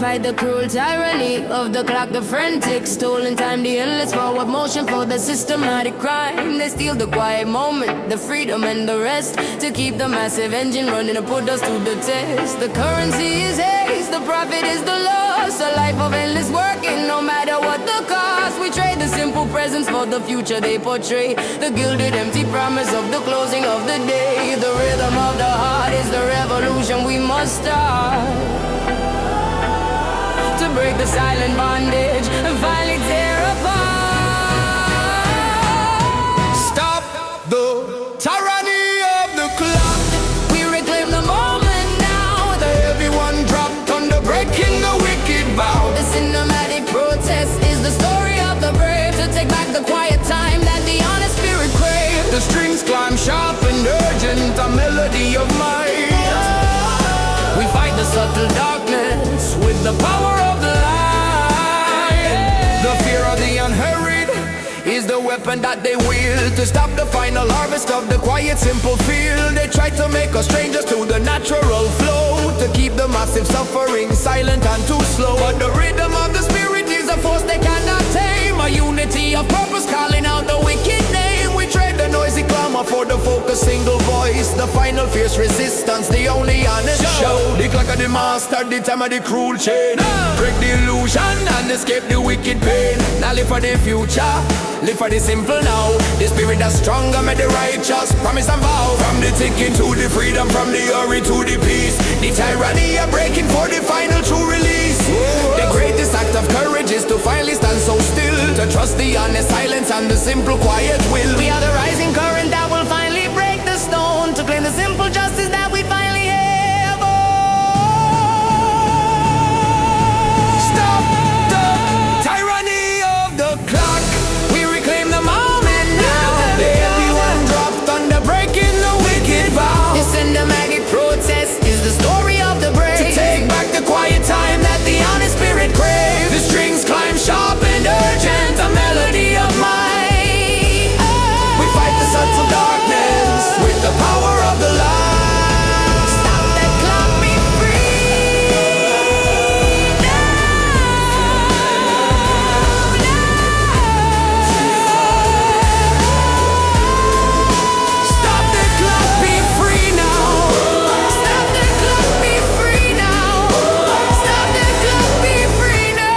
fight the cruel tyranny of the clock, the frantic stolen time, the endless forward motion for the systematic crime. They steal the quiet moment, the freedom and the rest, to keep the massive engine running and put us to the test. The currency is haste, the profit is the loss, a life of endless working, no matter what the cost. We trade the simple presence for the future they portray, the gilded empty promise of the closing of the day. The rhythm of the heart is the revolution we must start, to break the silent bondage and finally tear apart. Stop the tyranny of the clock. We reclaim the moment now, the Everyone dropped under breaking the wicked vow. The cinematic protest is the story of the brave, to take back the quiet time that the honest spirit craves. The strings climb sharp and urgent, a melody of might. We fight the subtle darkness with the power of the light. The fear of the unhurried is the weapon that they wield, to stop the final harvest of the quiet, simple field. They try to make us strangers to the natural flow, to keep the massive suffering silent and too slow. But the rhythm of the spirit is a force they cannot tame, a unity of purpose calling out the wicked name. We trade the noisy clamor for the focused single voice, the final fierce resistance, the only honest show. The clock of the master, the time of the cruel chain. Break the illusion and escape the wicked pain. Now live for the future, live for the simple now. The spirit that's stronger, made the righteous promise and vow. From the ticking to the freedom, from the hurry to the peace, the tyranny are breaking for the final true release. The greatest act of courage is to finally stand so still, to trust the honest silence and the simple quiet will. We are the rising current that will finally break the stone, to claim the simple justice that we finally have. Oh. Stop the tyranny of the clock. We reclaim the moment now. Everyone dropped under breaking the wicked vow. The cinematic protest is the story of the brave, To take back the quiet time that the honest spirit craves. The strings climb sharp and urgent, a melody of might. We fight the subtle darkness with the power of the light. Stop the clock, be free Stop the clock, be free now. Stop the clock, be free now. Stop the clock, be free now.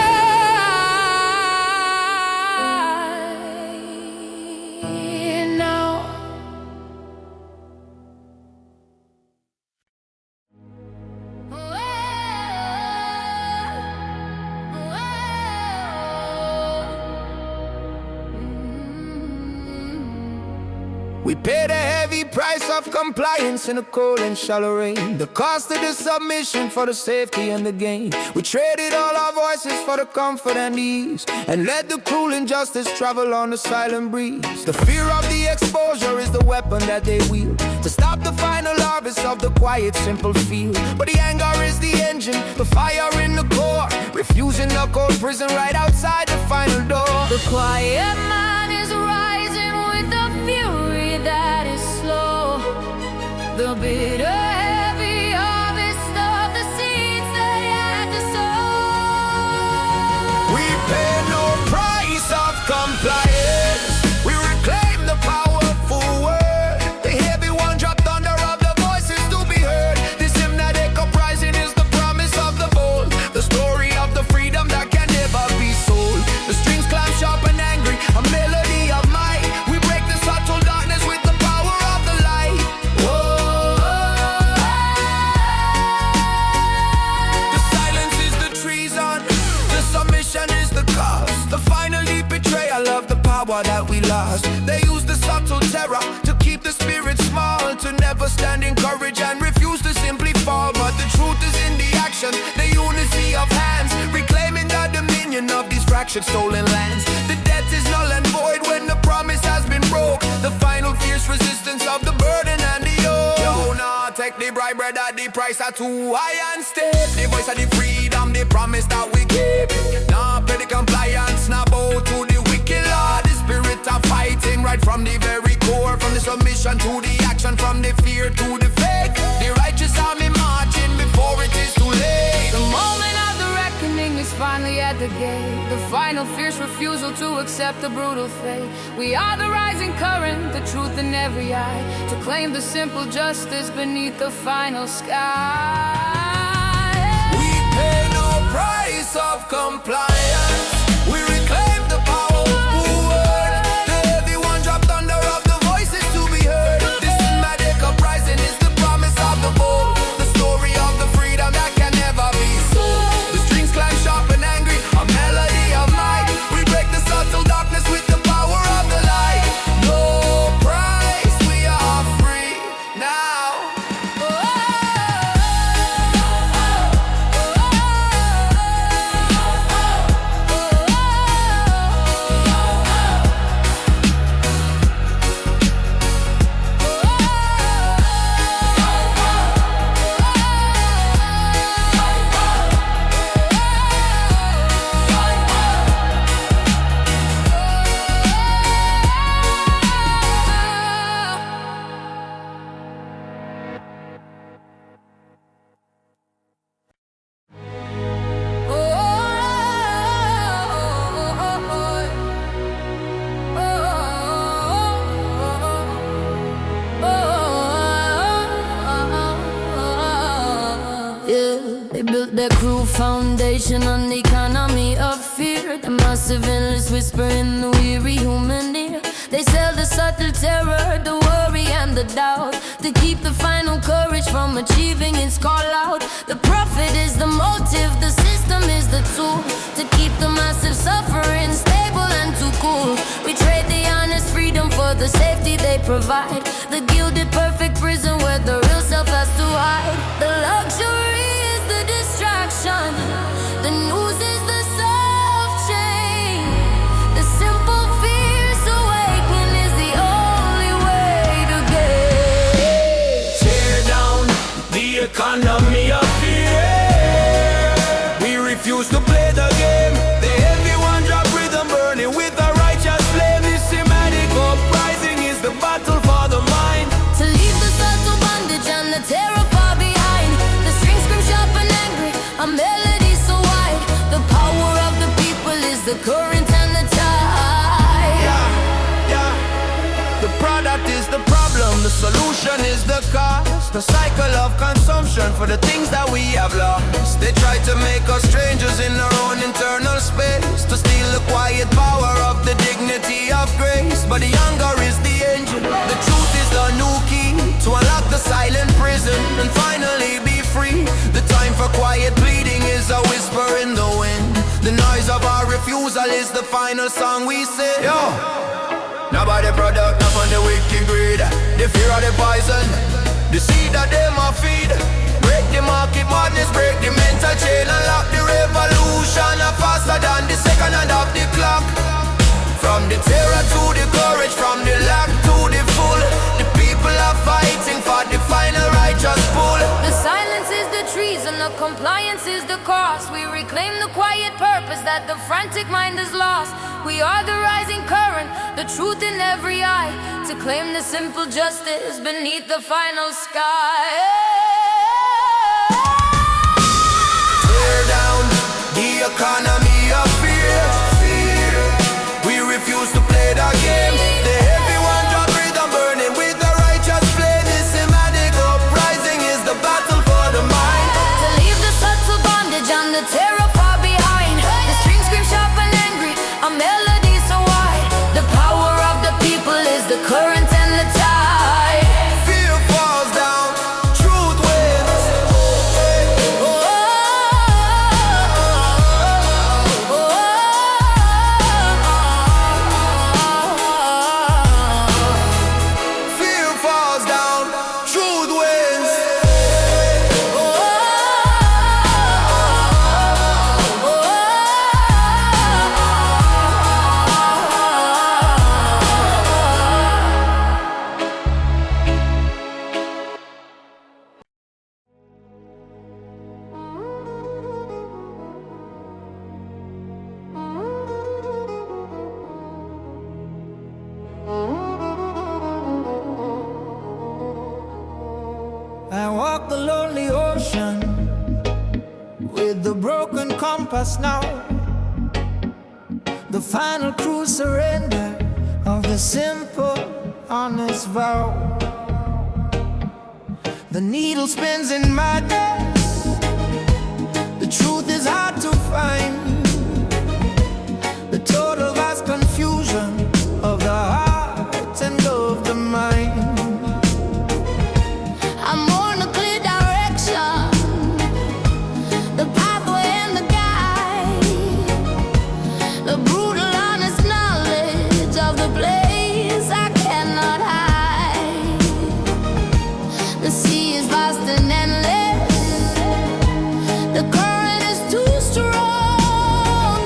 We paid a heavy price of compliance in the cold and shallow rain, the cost of the submission for the safety and the gain. We traded all our voices for the comfort and ease, and let the cruel injustice travel on the silent breeze. The fear of the exposure is the weapon that they wield, to stop the final harvest of the quiet, simple field. But the anger is the engine, the fire in the core, refusing the cold prison right outside the final door. The quiet man is rising with the fury that is slow, the bitter heavy harvest of the seeds they had to sow. We pay no price of compliance. We reclaim the powerful word. The heavy one dropped under of the voices to be heard. This hymnatic uprising is the promise of the bold, the story of the freedom that can never be sold. The strings climb sharp and angry, a melody of might. We break the subtle darkness with the power of the light. The silence is the treason, the submission is the cost, the finally betrayal of the power that we lost. They use the subtle terror to keep the spirit small, to never stand in courage and refuse to simply fall. But the truth is in the action, the unity of hands, reclaiming the dominion of these fractured stolen lands. The debt is null and void when the promise has been broke, the final fierce resistance of the burden and the yoke. Yo, nah, take the bribe, brother, the price are too high and steep. The voice of the freedom, the promise that we keep. Nah, play the compliance, nah, bow to the wicked law. The spirit of fighting right from the very core, from the submission to the action, from the fear to the faith. The righteous army marching before it is too late. The moment of the reckoning renegade, the final fierce refusal to accept the brutal fate. We are the rising current, the truth in every eye, to claim the simple justice beneath the final sky. We pay no price of compliance. We reclaim the power of word. To everyone dropped under of the voices to be heard. This Sinematic uprising is the promise of the bold, the story of the freedom that can never be sold. The strings climb sharp and angry, a melody of might. We break the subtle darkness with the power of the light. No price, we are free now. They built their cruel foundation on the economy of fear, the massive endless whisper in the weary human ear. They sell the subtle terror, the worry and the doubt, to keep the final courage from achieving its call out. The profit is the motive, the system is the tool, to keep the massive suffering stable and too cool. We trade the honest freedom for the safety they provide, the gilded perfect prison where the real self has to hide. The luxury is the distraction, the news is the soft chain, the simple fierce awakening is the only way to get. Tear down the economy of fear. We refuse to play the game. The heavy one drop rhythm burning with a righteous flame. This Sinematic uprising is the battle for the mind. To leave the subtle bondage and the terror far behind. The strings scream sharp and angry, a melody so wide. The power of the people is the current and the tide. Yeah. The product is the problem, the solution is the cause. The cycle of consumption for the things that we have lost. They try to make us strangers in our own internal space, to steal the quiet power of the dignity of grace. But the hunger is the engine, the truth is the new key, to unlock the silent prison and finally be free. The time for quiet pleading is a whisper in the wind. The noise of our refusal is the final song we sing. Yo! Nobody product, not on the wicked greed. The fear of the poison, the seed that them a feed. Break the market madness, break the mental chain, unlock the revolution faster than the second hand of the clock. From the terror to the courage, from the lack to the full, the people are fighting for the final righteous pull. The silence is the treason, the compliance is the cost. We reclaim the quiet purpose that the frantic mind has lost. We are the rising current, the truth in every eye, to claim the simple justice beneath the final sky. Tear down the economy of fear. We refuse to play the game. The heavy one drop rhythm burning with a righteous flame. This Sinematic uprising is the battle for the mind. To leave the subtle bondage and the terror far behind. The strings scream sharp and angry, a melody so wide. The power of the people is the current and the tide. Fear falls down, truth wins. Fear falls down, truth wins. I walk the lonely ocean with the broken compass now. final true surrender of the simple, honest vow. The needle spins in madness, the truth is hard to find. The total vast confusion of the heart and of the mind. I'm on a clear direction, the pathway and the guide, the brutal honest knowledge of the place I cannot hide. The sea is vast and endless, the current is too strong.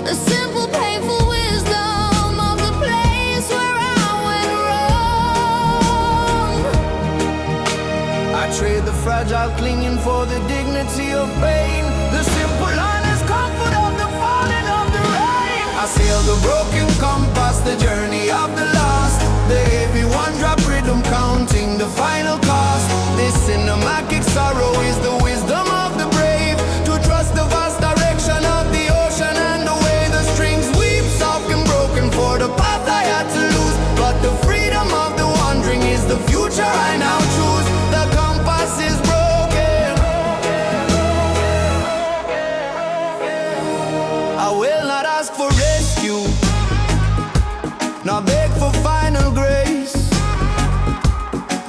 The simple painful wisdom of the place where I went wrong. I trade the fragile clinging for the dignity of pain, the simple honest comfort of the falling of the rain. I sail the broken compass, the journey of the lost, the heavy one drop rhythm counting the final cost. This cinematic sorrow is the wisdom of the brave, to trust the vast direction of the ocean and the way the strings weep soft and broken for the path I had to lose. But the freedom of the wandering is the future I now choose. The compass is broken, I will not ask for rescue, nor beg for final grace.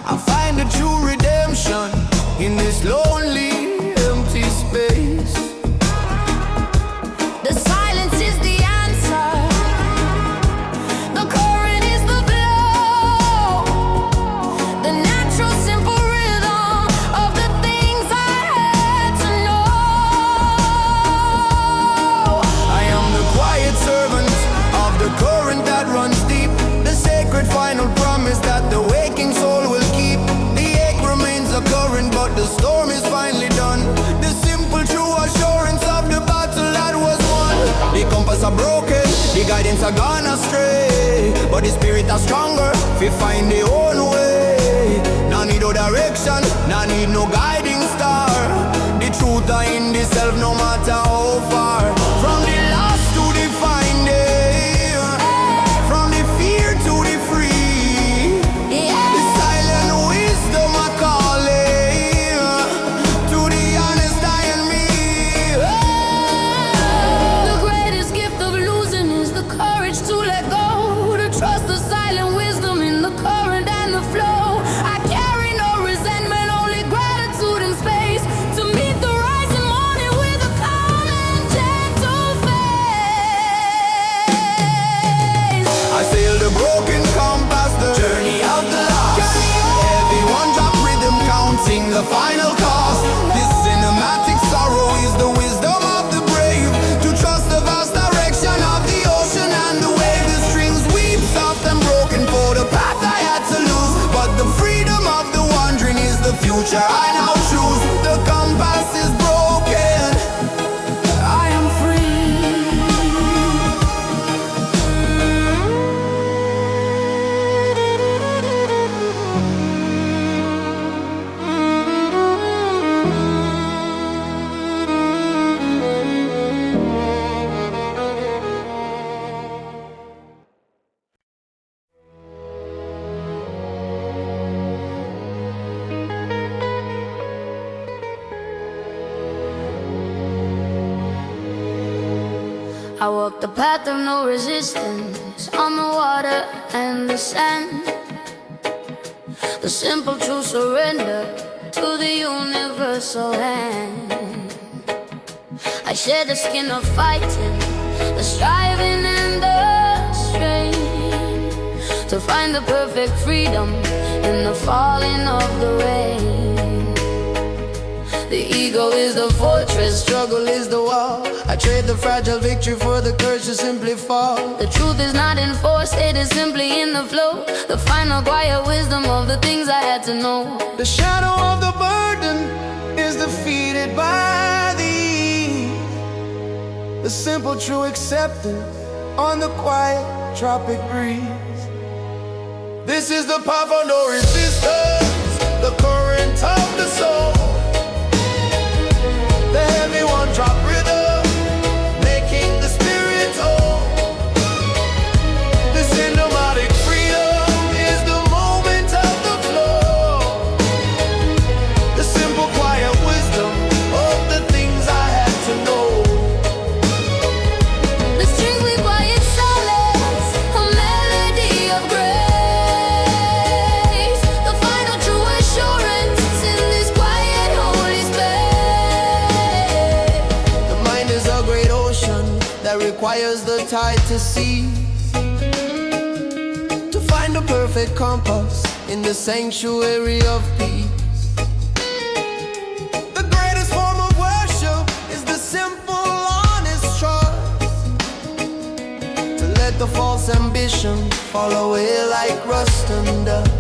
I find a true redemption in this lonely, empty space. The silence is the answer, the current is the flow, the natural simple rhythm of the things I had to know. I am the quiet servant of the current that runs deep, the sacred final promise that the waking soul will keep. The ache remains a current, but the storm is finally done. The simple true assurance of the battle that was won. The compass are broken, the guidance are gone astray, but the spirit are stronger, we find their own way. No need no direction, no need no guiding star. The truth are in the self, no matter how far. From the lost to the finding, from the fear to the free. The silent wisdom I calling to the honest I and me. The greatest gift of losing is the courage to let go, to trust the silent wisdom in the current and the flow. I carry no resentment, only gratitude and space, to meet the rising morning with a calm and gentle face. I sail the broken compass, the journey of the lost. Everyone drop rhythm counting the final cost. This cinematic sorrow is the wisdom of the brave, to trust the vast direction of the ocean and the way the strings weep soft and broken for the path I had to lose. But the freedom of the wandering is the future I now choose. The compass is broken, I am free. I walk the path of no resistance, on the water and the sand. The simple true surrender to the universal hand. I shed the skin of fighting, the striving and the strain, to find the perfect freedom in the falling of the rain. The ego is the fortress, struggle is the wall. I trade the fragile victory for the courage to simply fall. The truth is not enforced, it is simply in the flow, the final quiet wisdom of the things I had to know. The shadow of the burden is defeated by the ease. The simple true acceptance on the quiet tropic breeze. This is the path of no resistance, the current of the soul. The heavy one drop rhythm, making the spirit whole. requires the tide to cease, to find the perfect compass in the sanctuary of peace. The greatest form of worship is the simple, honest trust, to let the false ambition fall away like rust and dust.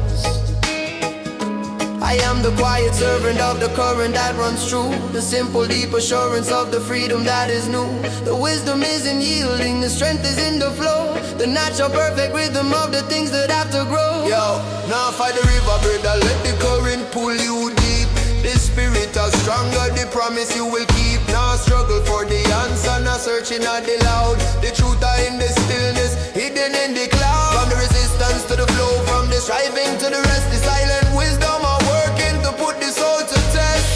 I am the quiet servant of the current that runs true, the simple deep assurance of the freedom that is new. The wisdom is in yielding, the strength is in the flow, the natural perfect rhythm of the things that have to grow. Yo, now fight the river, brother, let the current pull you deep. The spirit is stronger, the promise you will keep. Now struggle for the answer, now searching at the loud. The truth are in the stillness, hidden in the cloud. From the resistance to the flow, from the striving to the rest, the silent wisdom are working to put the soul to test.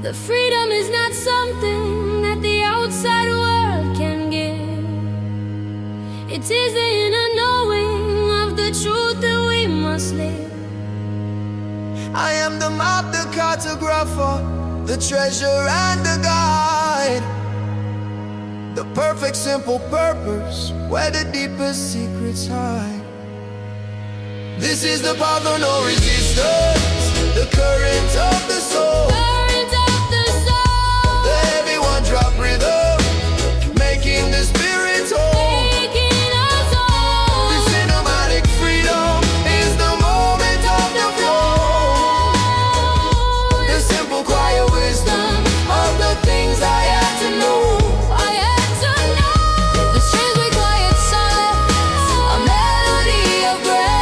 The freedom is not something that the outside world can give. It is the inner knowing of the truth that we must live. I am the map, the cartographer, the treasure and the guide, the perfect simple purpose where the deepest secrets hide. This is the path of no resistance, the current of the soul, Current of the soul, the heavy one drop rhythm, making the spirit whole. taking us home. The cinematic freedom is the moment of the flow, the simple quiet wisdom of the things I had to know. I had to know the strings required silence, a melody of grace,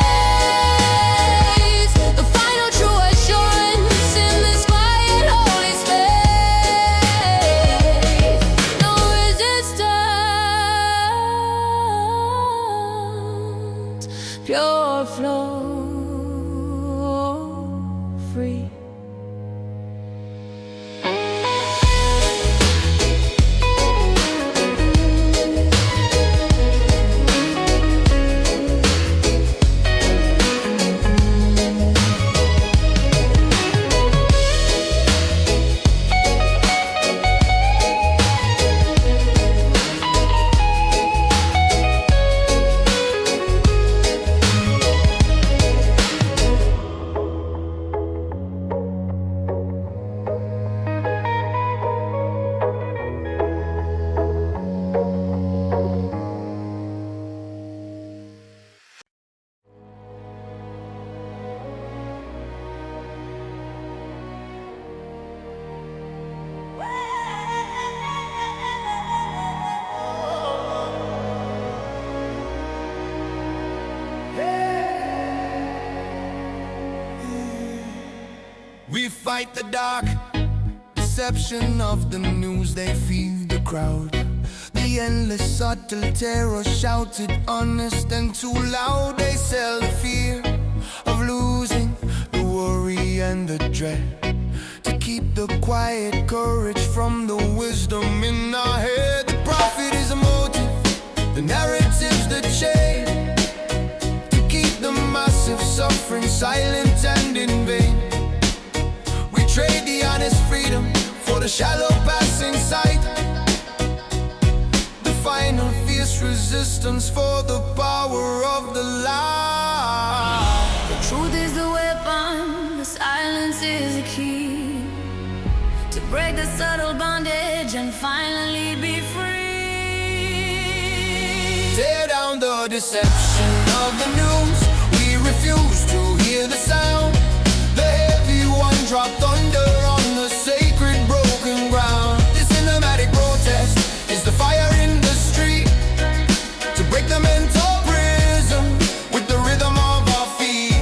the final true assurance in this quiet holy space. No resistance, pure flow, free. We fight the dark deception of the news, they feed the crowd. The endless subtle terror shouted honest and too loud. They sell the fear of losing, the worry and the dread, to keep the quiet courage from the wisdom in our head. The prophet is a motive, the narrative's the chain, to keep the massive suffering silent and in vain. Trade the honest freedom for the shallow passing sight, the final fierce resistance for the power of the light. The truth is the weapon, the silence is the key, to break the subtle bondage and finally be free. Tear down the deception of the news, we refuse to hear the sound. The heavy one dropped thunder on the sacred broken ground. This cinematic protest is the fire in the street, to break the mental prison with the rhythm of our feet.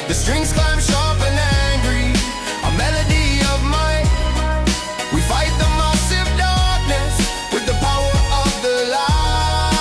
The strings climb sharp and angry, a melody of might. We fight the massive darkness with the power of the light.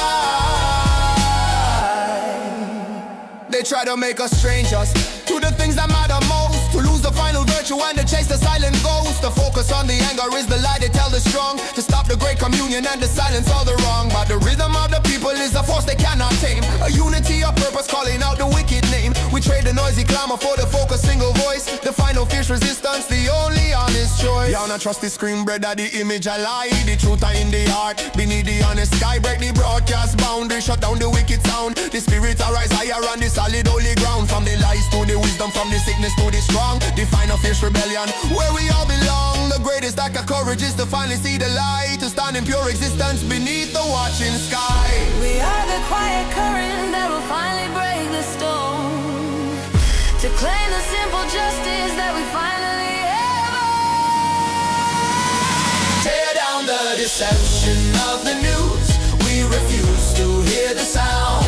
They try to make us strangers to the things that matter most, to lose the final virtue and to chase the silent ghost. The focus on the anger is the light, they tell the strong, to stop the great communion and to silence all the wrong. But the rhythm of the people is a force they cannot tame, a unity of purpose calling out the wicked name. We trade the noisy clamor for the focused single voice, the final fierce resistance, the only honest choice. wanna trust the screen, brother, the image I lie. The truth are in the heart, beneath the honest sky. Break the broadcast boundary, shut down the wicked sound. The spirits arise higher on the solid holy ground. From the lies to the wisdom, from the sickness to the strong. Define a fierce rebellion, where we all belong. The greatest act of courage is to finally see the light, to stand in pure existence beneath the watching sky. We are the quiet current that will finally break the storm, to claim the simple justice that we finally ever. Tear down the deception of the news. We refuse to hear the sound.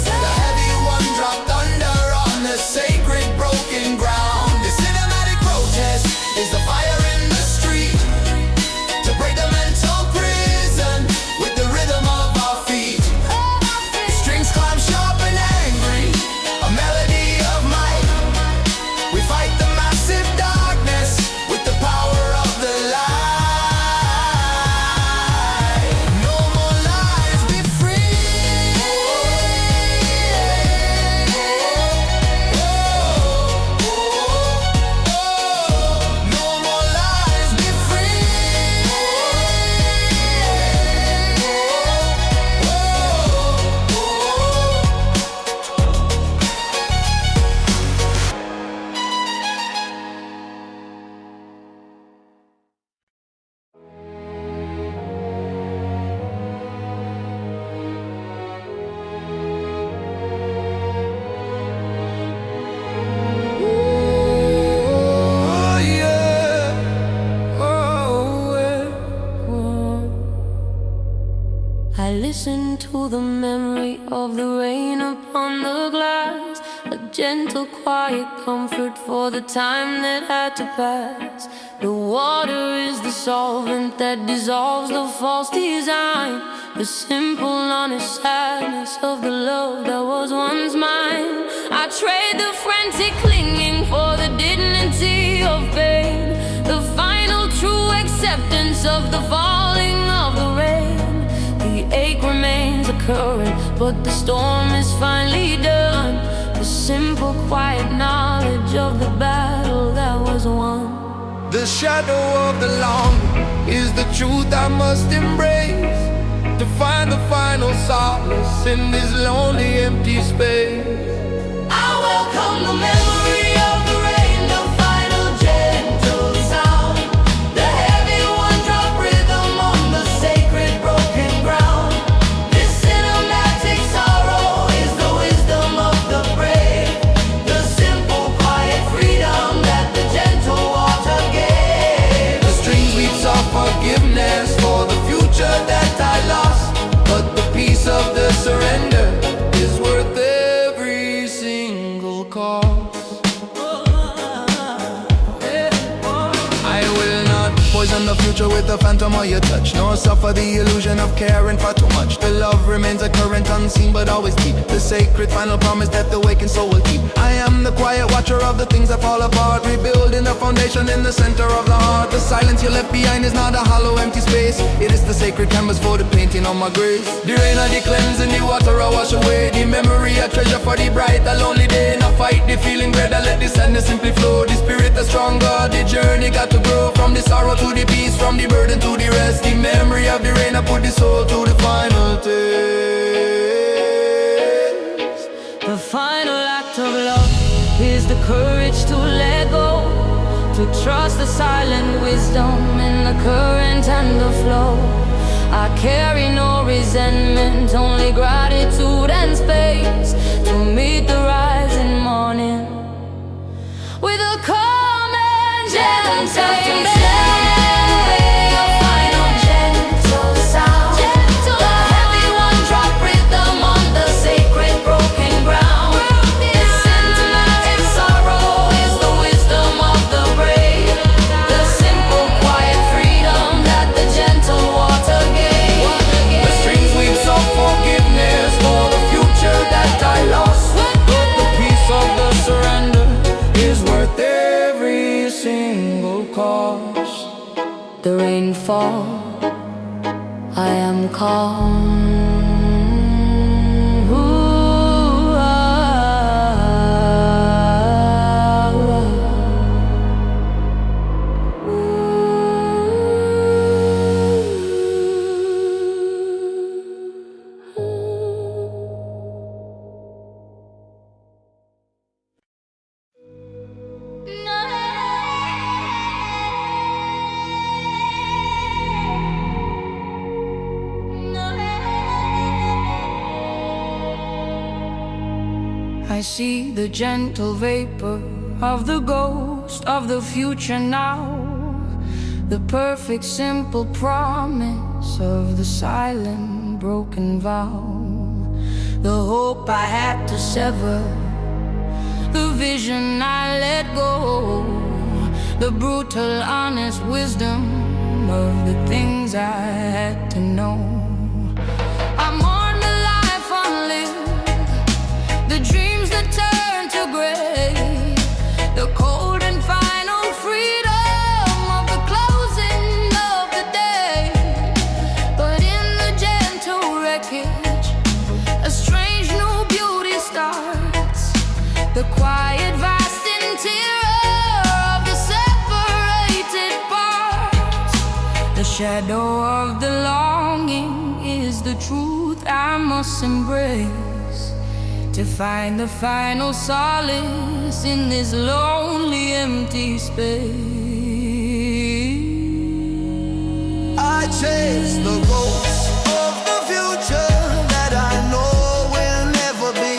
The heavy one dropped under on the sacred broken ground. The cinematic protest is the fire in the street, to break the mental prison with the rhythm of our feet. Strings climb sharp and angry, a melody of might. We fight the massive darkness with the power of the light. No more lies, be free. No more lies, be free. Oh yeah, oh yeah. I listen to the memory of the rain upon the glass, a gentle, quiet comfort for the time that had to pass. The water is the solvent that dissolves the false design, the simple, honest sadness of the love that was once mine. I trade the frantic clinging for the dignity of pain, the final true acceptance of the falling of the rain. The ache remains a current, but the storm is finally done. The simple, quiet knowledge of the battle that was won. The shadow of the long is the truth I must embrace, to find the final solace in this lonely, empty space. I welcome the memory of the rain, the final gentle sound, the heavy one-drop rhythm on the sacred broken ground. This cinematic sorrow is the wisdom of the brave, the simple, quiet freedom that the gentle water gave. The strings weeps of forgiveness for the future that I lost, but the peace of the surrender is worth every single cost. I will not poison the future with the phantom of your touch, nor suffer the illusion of caring for too much. The love remains a current, unseen but always deep, the sacred final promise that the awakened soul will keep. I am the quiet watcher of the things that fall apart, rebuilding the foundation in the center of the heart. The silence you left behind is not a hollow, empty space. It is the sacred canvas for the painting of my grace. The rain of the cleansing, the water I wash away, the memory a treasure for the bright, a lonely day. Not fight the feeling greater, let the sadness simply flow. The spirit is stronger, the journey got to grow, from the sorrow to the peace, from the burden to the rest. The memory of the rain, I put the soul to the final taste. The final act of love is the courage to let go, to trust the silent wisdom in the current and the flow. I carry no resentment, only gratitude and space, to meet the rising morning with a calm and gentle. The rain fall, I am calm. Ooh, ooh. I see the gentle vapor of the ghost of the future now, the perfect simple promise of the silent broken vow, the hope I had to sever, the vision I let go, the brutal honest wisdom of the things I had to know. I mourn the life unlived, the dreams that turn to gray, the cold and final freedom of the closing of the day. But in the gentle wreckage, a strange new beauty starts, the quiet vast interior of the separated parts. The shadow of the longing is the truth I must embrace, to find the final solace in this lonely empty space. I chase the ghosts of the future that I know will never be,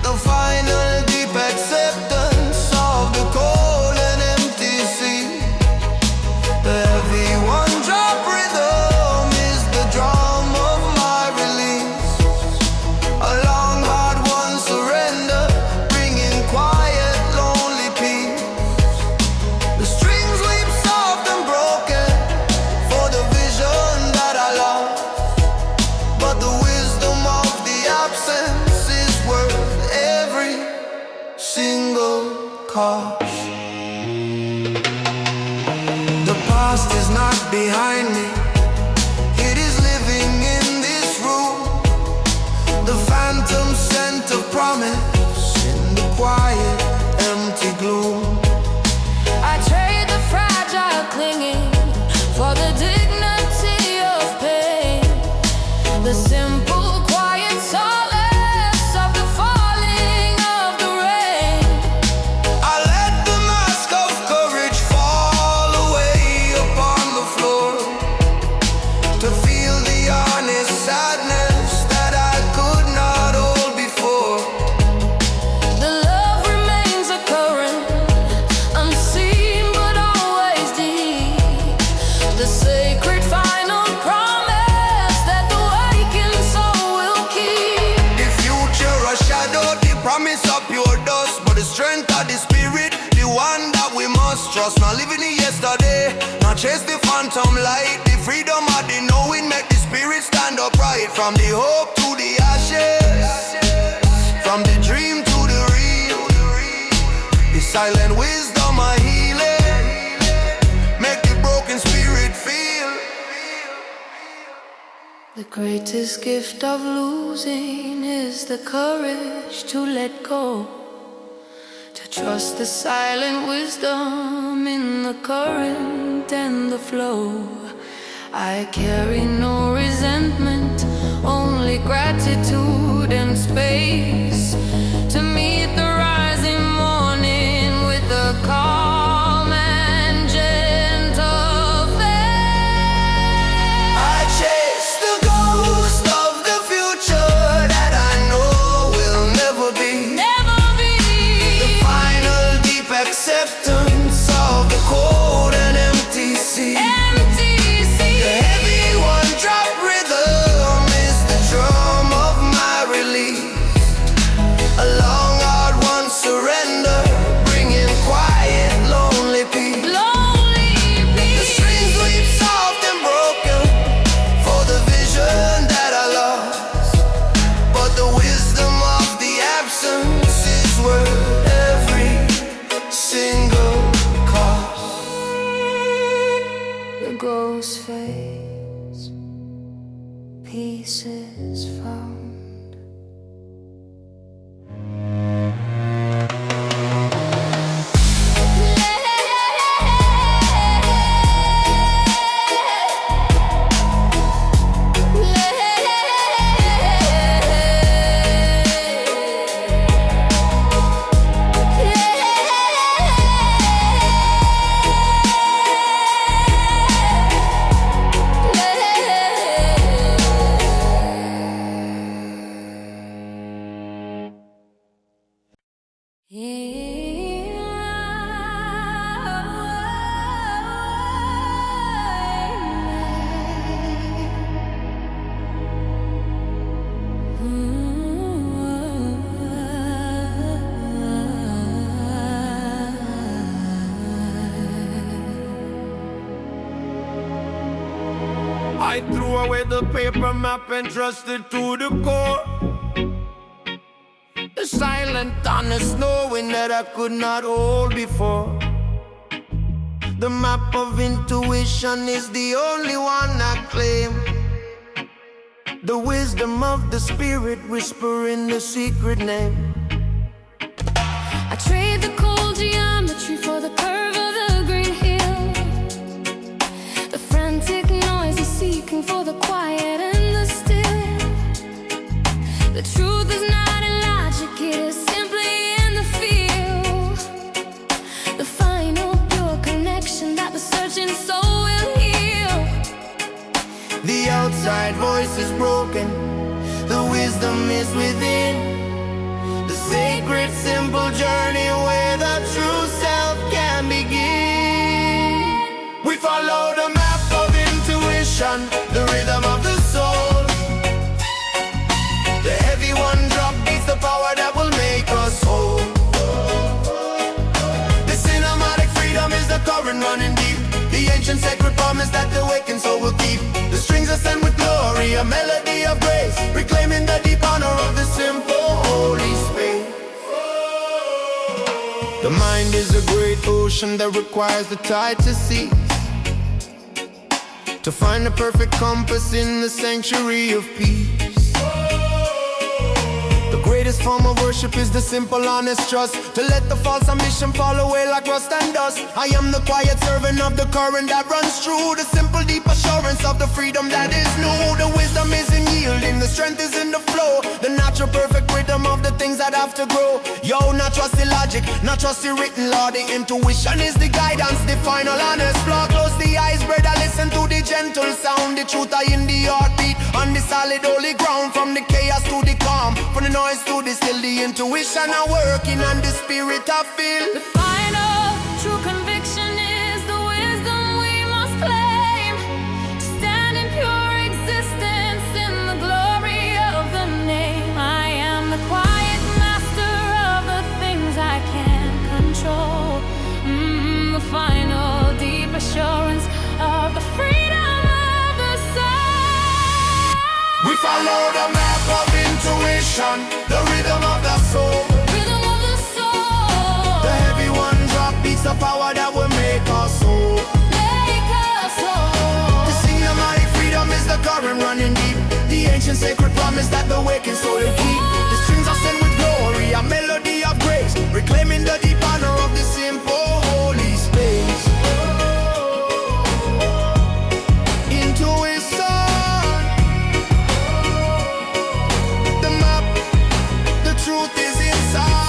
the final deep acceptance of the cold and empty sea. The heavy one drop rhythm is the drum of my release, a long hard one surrender, bringing quiet lonely peace. The strings weep soft and broken for the vision that I lost, but the wisdom of the absence is worth every single cost. The past is not behind me, it is living in this room, the phantom scent of promise in the quiet, empty gloom. I trade the fragile clinging for the dignity of pain, the simple quiet solace of the falling of the rain. I let the mask of courage fall away upon the floor, to feel the honest sadness that I could not hold before. The love remains a current, unseen but always deep, the sacred final promise that the wakened soul will keep. The future a shadow, the promise of pure dust, but the strength of the spirit, the one that we must trust. Not living in yesterday, not chase the phantom light, the freedom of the knowing make the spirit stand upright. From the hope to the ashes, from the dream to the real, the silent wisdom of healing, make the broken spirit feel. The greatest gift of losing is the courage to let go, to trust the silent wisdom in the current and the flow. I carry no resentment, only gratitude and space, to meet the rising morning with a calm and gentle faith. I chase the ghost of the future that I know will never be, Never be the final deep acceptance of the cold and empty sea. empty sea. The heavy one drop rhythm is the drum of my release, a long hard one surrender, bringing quiet lonely peace. Lonely The peace. strings weep soft and broken for the vision that I lost, but the wisdom of the absence is worth every single cost. The ghost fades, peace is found. away the paper map and trust it to the core. The silent honest knowing that I could not hold before. The map of intuition is the only one I claim. The wisdom of the spirit whispering the secret name. I trade the cold geometry for the curve of the green hill. The frantic noise is seeking for the quiet and the still. The truth is not in logic, it is simply in the feel. The final pure connection that the searching soul will heal. The outside voice is broken, the wisdom is within. The sacred simple journey where the true self can begin. We follow the map of intuition, the rhythm of the soul. The heavy one drop beats the power that will make us whole. The cinematic freedom is the current running deep. The ancient sacred promise that the wakened soul will keep. The strings ascend with glory, a melody of grace, reclaiming the deep honor of the simple holy space. The mind is a great ocean that requires the tide to cease, to find the perfect compass in the sanctuary of peace. The greatest form of worship is the simple honest trust, to let the false ambition fall away like rust and dust. I am the quiet servant of the current that runs through, the simple deep assurance of the freedom that is new. The wisdom is in yielding, the strength is in the flow, the natural perfect rhythm of the things that have to grow. Yo, not trust the logic, not trust the written law. The intuition is the guidance, the final honest flaw. Close the eyes, brother, listen to the gentle sound. The truth are in the heartbeat, on the solid holy ground. From the chaos to the calm, from the noise to the still, the intuition are working and the spirit I feel. The final true conviction is the wisdom we must claim, to stand in pure existence in the glory of the name. I am the quiet master of the things I can't control. The final deep assurance of the freedom of the soul. We follow the map of intuition, the rhythm of the soul. Rhythm of the soul. The heavy one drop beats the power that will make us whole. Make us whole. The cinematic freedom is the current running deep. The ancient sacred promise that the wakened soul will keep. The strings are sent with glory, a melody of grace, reclaiming the deep honor of the simple holy space. Intuition, the map, the truth is inside.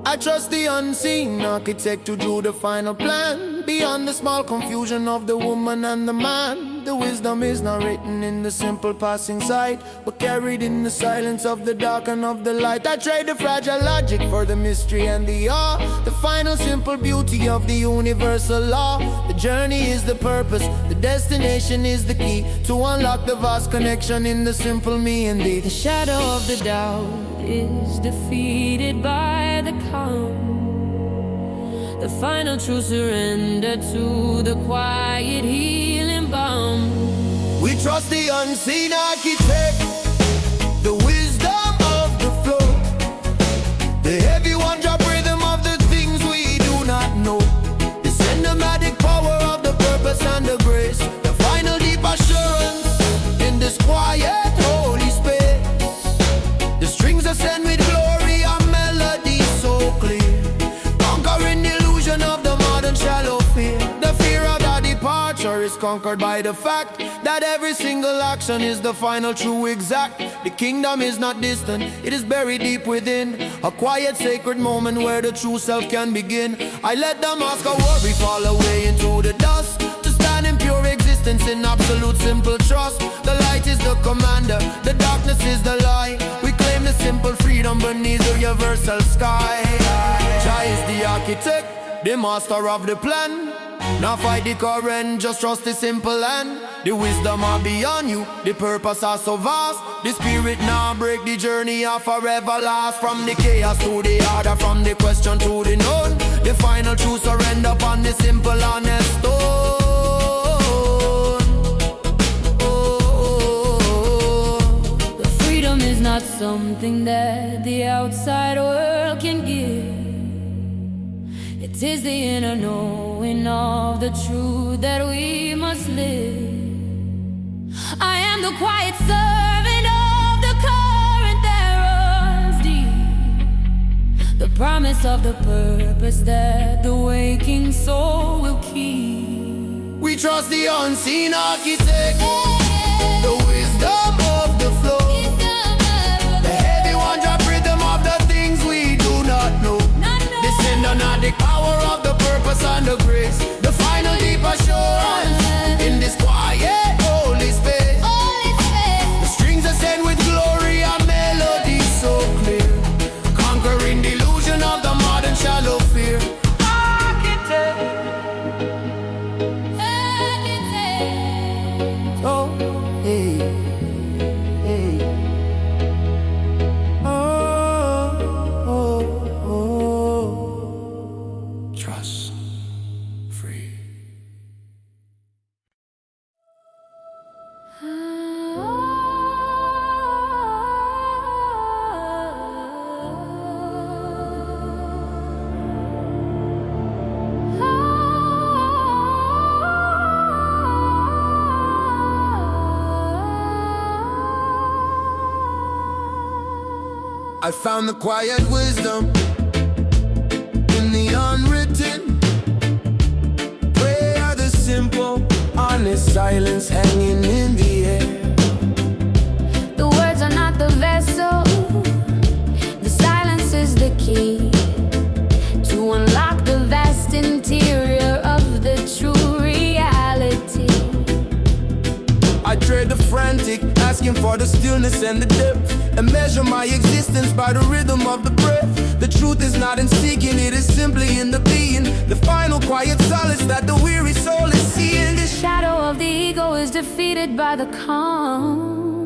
I trust the unseen architect to do the final plan. Beyond the small confusion of the woman and the man, the wisdom is not written in the simple passing sight, but carried in the silence of the dark and of the light. I trade the fragile logic for the mystery and the awe, the final simple beauty of the universal law. The journey is the purpose, the destination is the key, to unlock the vast connection in the simple me and thee. The shadow of the doubt is defeated by the calm. The final true surrender to the quiet healing balm. We trust the unseen architect, the wisdom of the flow, the heavy one drop rhythm of the things we do not know, the cinematic power of the purpose and the grace, the final deep assurance in this quiet holy space. The strings ascend with glory, a melody so clear, conquering the illusion of the modern shallow fear, the fear of the departure nature is conquered by the fact that every single action is the final true exact. The kingdom is not distant, it is buried deep within, a quiet sacred moment where the true self can begin. I let the mask of worry fall away into the dust, to stand in pure existence in absolute simple trust. The light is the commander, the darkness is the lie. We claim the simple freedom beneath the universal sky. Jah is the architect, the master of the plan. Now fight the current, just trust the simple land. The wisdom are beyond you, the purpose are so vast. The spirit now break, the journey are forever last. From the chaos to the order, from the question to the known. The final truth surrender upon the simple honest stone. The freedom is not something that the outside world can give. It is the inner knowing of the truth that we must live. I am the quiet servant of the current that runs deep, the promise of the purpose that the waking soul will keep. We trust the unseen architect, the wisdom of the flow, the heavy one drop rhythm of the things we do not know. The symbiotic power of the purpose and the grace, the final deep assurance in this quiet holy space. The strings ascend with glory and melodies so clear, conquering the illusion of the modern shallow fear. Architect, oh, hey, hey. Trust, free. I found the quiet wisdom in the unwritten. Prayer, the simple, honest silence hanging in the air. The words are not the vessel, the silence is the key to unlock the vast interior of the true reality. I trade the frantic, asking for the stillness and the depth, and measure my existence by the rhythm of the breath. The truth is not in seeking, it is simply in the being, the final quiet solace that the weary soul is seeing. The shadow of the ego is defeated by the calm,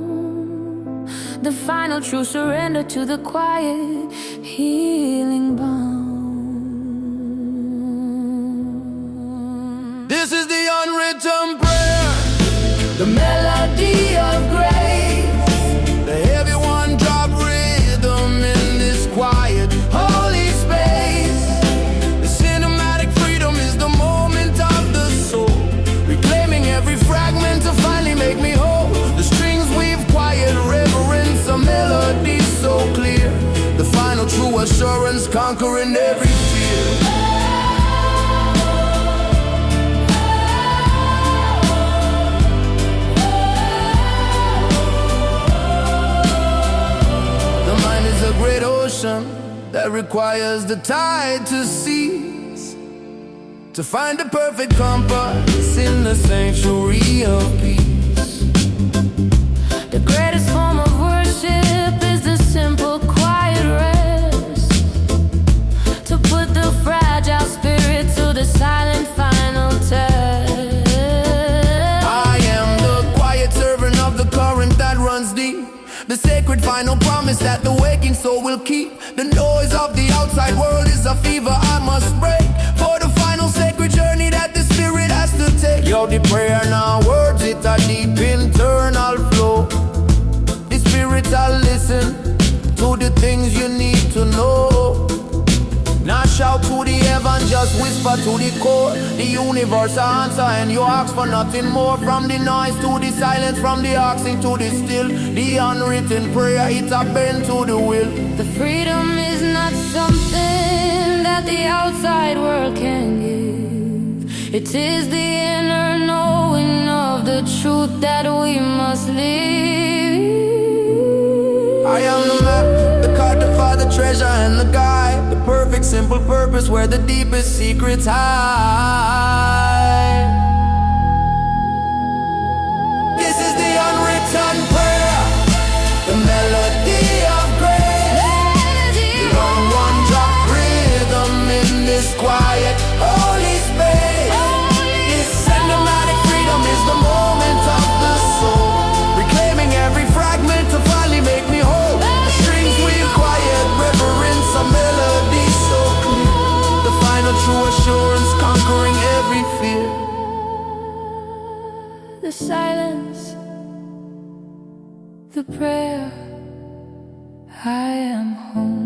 the final true surrender to the quiet healing balm. This is the unwritten prayer, The melody of grace, the heavy one drop rhythm in this quiet holy space. The cinematic freedom is the moment of the soul, reclaiming every fragment to finally make me whole. The strings weave quiet reverence, a melody so clear, the final true assurance conquering every fear. A great ocean that requires the tide to cease, to find the perfect compass in the sanctuary of peace. the greatest form of worship is the simple quiet rest, to put the fragile spirit to the silent final test. I am the quiet servant of the current that runs deep, the sacred final promise that the waking soul will keep. The noise of the outside world is a fever I must break, for the final sacred journey that the spirit has to take. Yo, the prayer now words, it a deep internal flow. The spirit will listen to the things you need to know. Not shout to the heaven, just whisper to the core. The universe answer and you ask for nothing more. From the noise to the silence, from the asking to the still. The unwritten prayer, it's a bend to the will. The freedom is not something that the outside world can give. It is the inner knowing the truth that we must live. I am the map, the card to find the treasure and the guide, the perfect simple purpose where the deepest secrets hide. This is the unwritten prayer, the melody of grace, the one-drop rhythm in this quiet holy space. This cinematic freedom is the moment of the soul, reclaiming every fragment to finally make me whole. The strings weave quiet reverence, a melody so clear, the final true assurance conquering every fear. The silence, the prayer, I am home.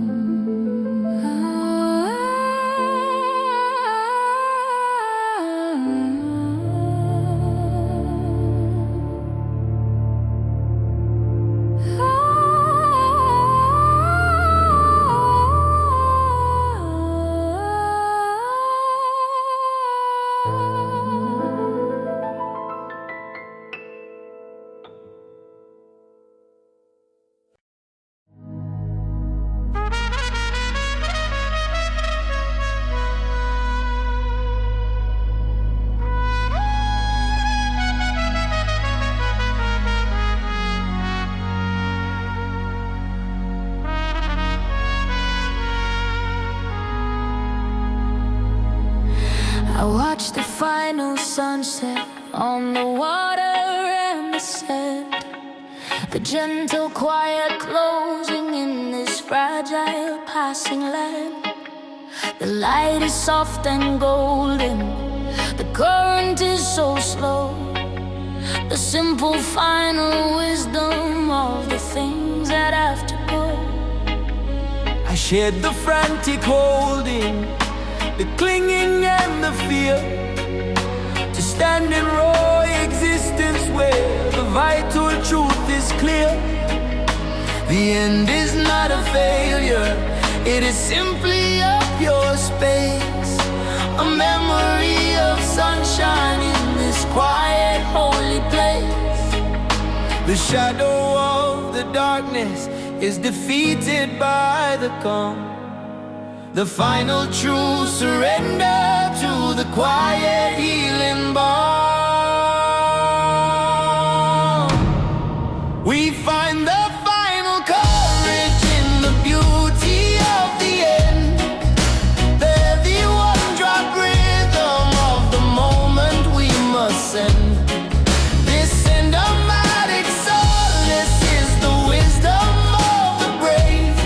I watched the final sunset on the water and the sand, the gentle quiet closing in this fragile passing land. The light is soft and golden, the current is so slow, the simple final wisdom of the things that have to go. I shared the frantic holding, the clinging and the fear, to stand in raw existence where the vital truth is clear. The end is not a failure, it is simply a pure space, a memory of sunshine in this quiet holy place. The shadow of the darkness is defeated by the calm, the final true surrender to the quiet healing balm. We find the final courage in the beauty of the end. They're the one-drop rhythm of the moment we must send. This cinematic solace is the wisdom of the brave,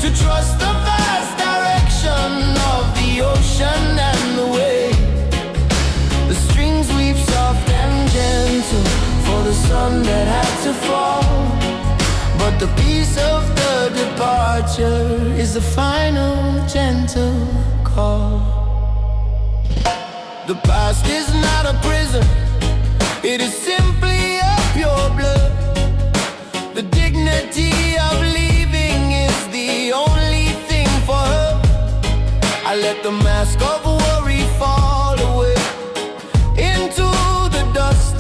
to trust the vast of the ocean and the wave. The strings weave soft and gentle for the sun that had to fall, but the peace of the departure is the final gentle call. The past is not a prison, it is simply a pure blood. The dignity of leaving is the only thing for her. I let the mask of worry fall away into the dust,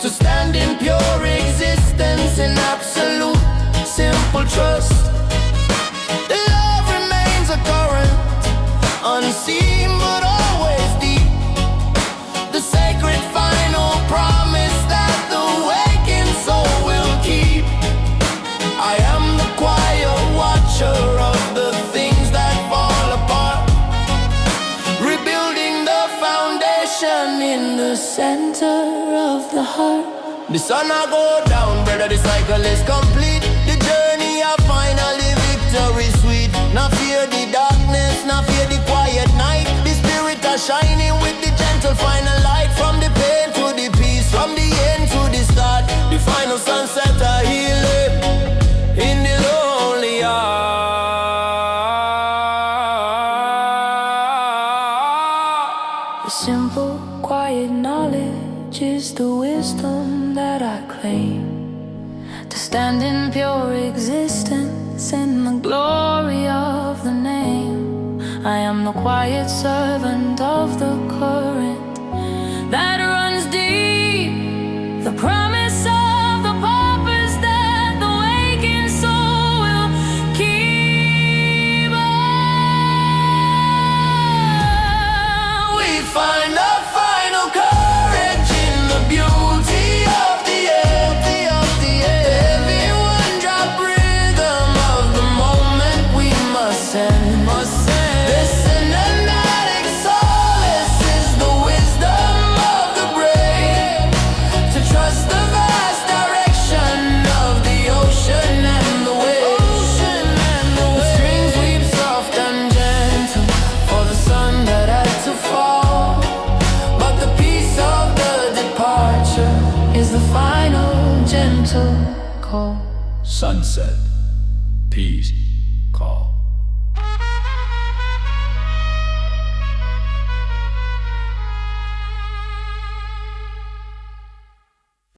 to stand in pure existence in absolute simple trust. The love remains a current, unseen but always deep, the sacred final promise that the waking soul will keep. I am the quiet watcher of the things that fall apart, rebuilding the foundation in the center of the heart. The sun I go down, brother, the cycle is complete. The journey of finally victory sweet. Not fear the darkness, not fear the quiet night. The spirit are shining with the gentle final light. From the pain to the peace, from the end to the start. The final sunset are healing in the lonely heart. The simple, quiet knowledge is the wisdom that I claim, to stand in pure existence in the glory of the name. I am the quiet servant of the current that runs deep The promise of the purpose that the waking soul will keep on. We find our final courage in the beauty of the air, every one drop rhythm of the moment we must send. This cinematic solace is the wisdom of the brave, to trust the vast direction of the ocean and the waves. The strings weep soft and gentle for the sun that had to fall, but the peace of the departure is the final gentle call. Sunset. Peace.